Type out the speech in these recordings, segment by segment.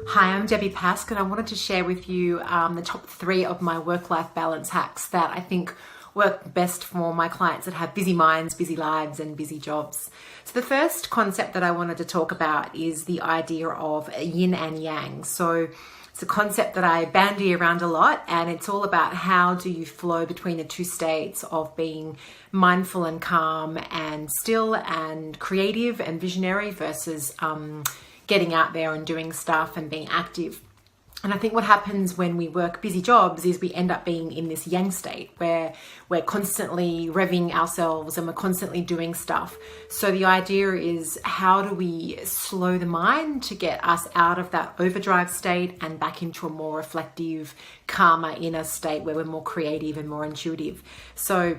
Hi, I'm Debbie Pask, and I wanted to share with you the top 3 of my work-life balance hacks that I think work best for my clients that have busy minds, busy lives, and busy jobs. So the first concept that I wanted to talk about is the idea of yin and yang. So it's a concept that I bandy around a lot, and it's all about how do you flow between the two states of being mindful and calm and still and creative and visionary versus getting out there and doing stuff and being active. And I think what happens when we work busy jobs is we end up being in this yang state where we're constantly revving ourselves and we're constantly doing stuff. So the idea is, how do we slow the mind to get us out of that overdrive state and back into a more reflective, calmer inner state where we're more creative and more intuitive. So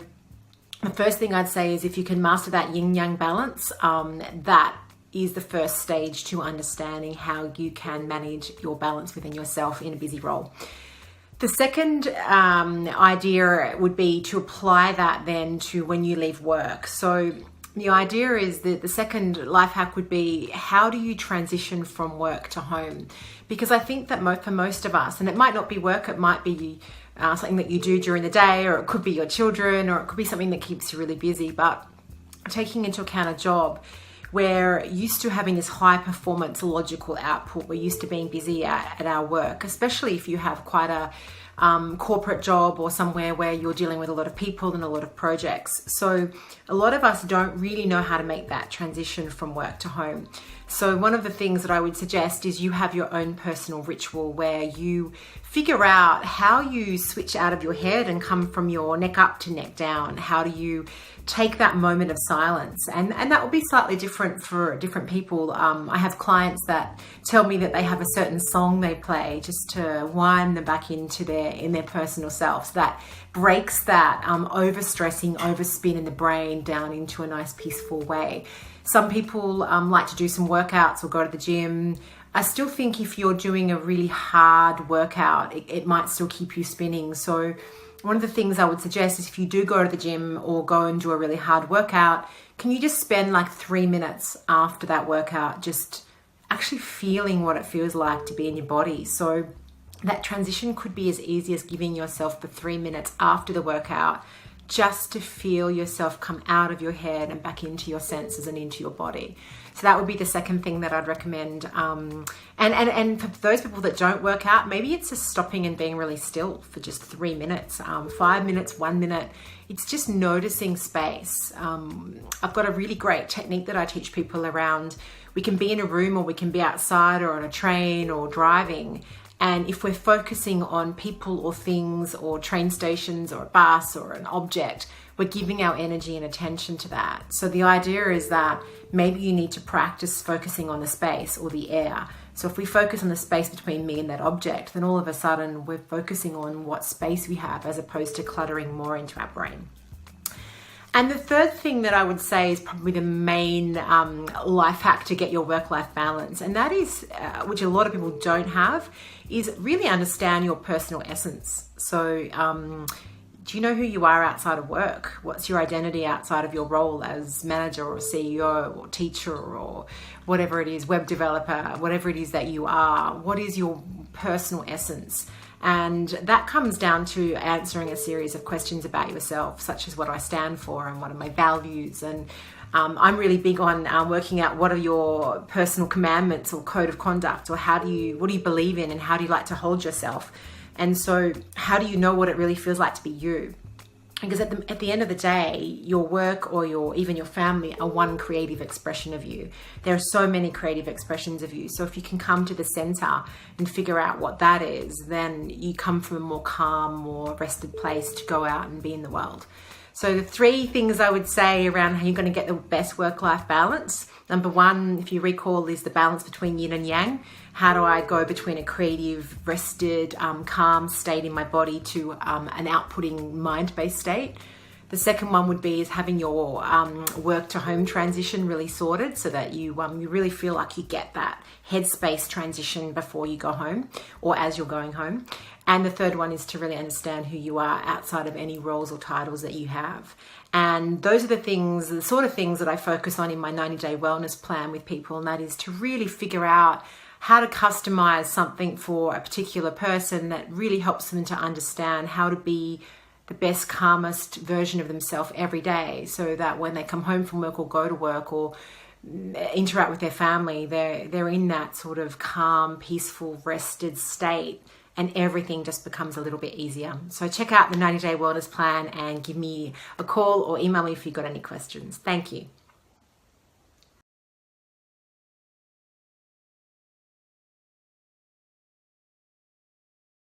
the first thing I'd say is, if you can master that yin-yang balance, that is the first stage to understanding how you can manage your balance within yourself in a busy role. The second idea would be to apply that then to when you leave work. So the idea is that the second life hack would be, how do you transition from work to home? Because I think that for most of us, and it might not be work, it might be something that you do during the day, or it could be your children, or it could be something that keeps you really busy. But taking into account a job, we're used to having this high performance logical output. We're used to being busy at our work, especially if you have quite a corporate job or somewhere where you're dealing with a lot of people and a lot of projects. So a lot of us don't really know how to make that transition from work to home. So one of the things that I would suggest is you have your own personal ritual where you figure out how you switch out of your head and come from your neck up to neck down. How do you take that moment of silence? And that will be slightly different for different people. I have clients that tell me that they have a certain song they play just to wind them back into their personal selves. That breaks that overstressing, overspin in the brain down into a nice peaceful way. Some people like to do some workouts or go to the gym. I still think if you're doing a really hard workout, it might still keep you spinning. So one of the things I would suggest is, if you do go to the gym or go and do a really hard workout, can you just spend like 3 minutes after that workout just actually feeling what it feels like to be in your body? So that transition could be as easy as giving yourself the 3 minutes after the workout just to feel yourself come out of your head and back into your senses and into your body. So that would be the second thing that I'd recommend. And for those people that don't work out, maybe it's just stopping and being really still for just 3 minutes, 5 minutes, 1 minute. It's just noticing space. I've got a really great technique that I teach people around. We can be in a room, or we can be outside or on a train or driving. And if we're focusing on people or things or train stations or a bus or an object, we're giving our energy and attention to that. So the idea is that maybe you need to practice focusing on the space or the air. So if we focus on the space between me and that object, then all of a sudden we're focusing on what space we have, as opposed to cluttering more into our brain. And the third thing that I would say is probably the main life hack to get your work-life balance, and that is, which a lot of people don't have, is really understand your personal essence. So do you know who you are outside of work? What's your identity outside of your role as manager or CEO or teacher or whatever it is, web developer, whatever it is that you are? What is your personal essence? And that comes down to answering a series of questions about yourself, such as what I stand for and what are my values. And I'm really big on working out what are your personal commandments or code of conduct, or what do you believe in and how do you like to hold yourself? And so how do you know what it really feels like to be you? Because at the end of the day, your work or even your family are one creative expression of you. There are so many creative expressions of you. So if you can come to the center and figure out what that is, then you come from a more calm, more rested place to go out and be in the world. So the 3 things I would say around how you're going to get the best work-life balance. Number 1, if you recall, is the balance between yin and yang. How do I go between a creative, rested, calm state in my body to an outputting mind-based state? The second one would be is having your work to home transition really sorted, so that you really feel like you get that headspace transition before you go home or as you're going home. And the third one is to really understand who you are outside of any roles or titles that you have. And those are the sort of things that I focus on in my 90-day wellness plan with people, and that is to really figure out how to customize something for a particular person that really helps them to understand how to be the best, calmest version of themselves every day, so that when they come home from work or go to work or interact with their family, they're in that sort of calm, peaceful, rested state, and everything just becomes a little bit easier. So check out the 90-day wellness plan and give me a call or email me if you've got any questions. Thank you.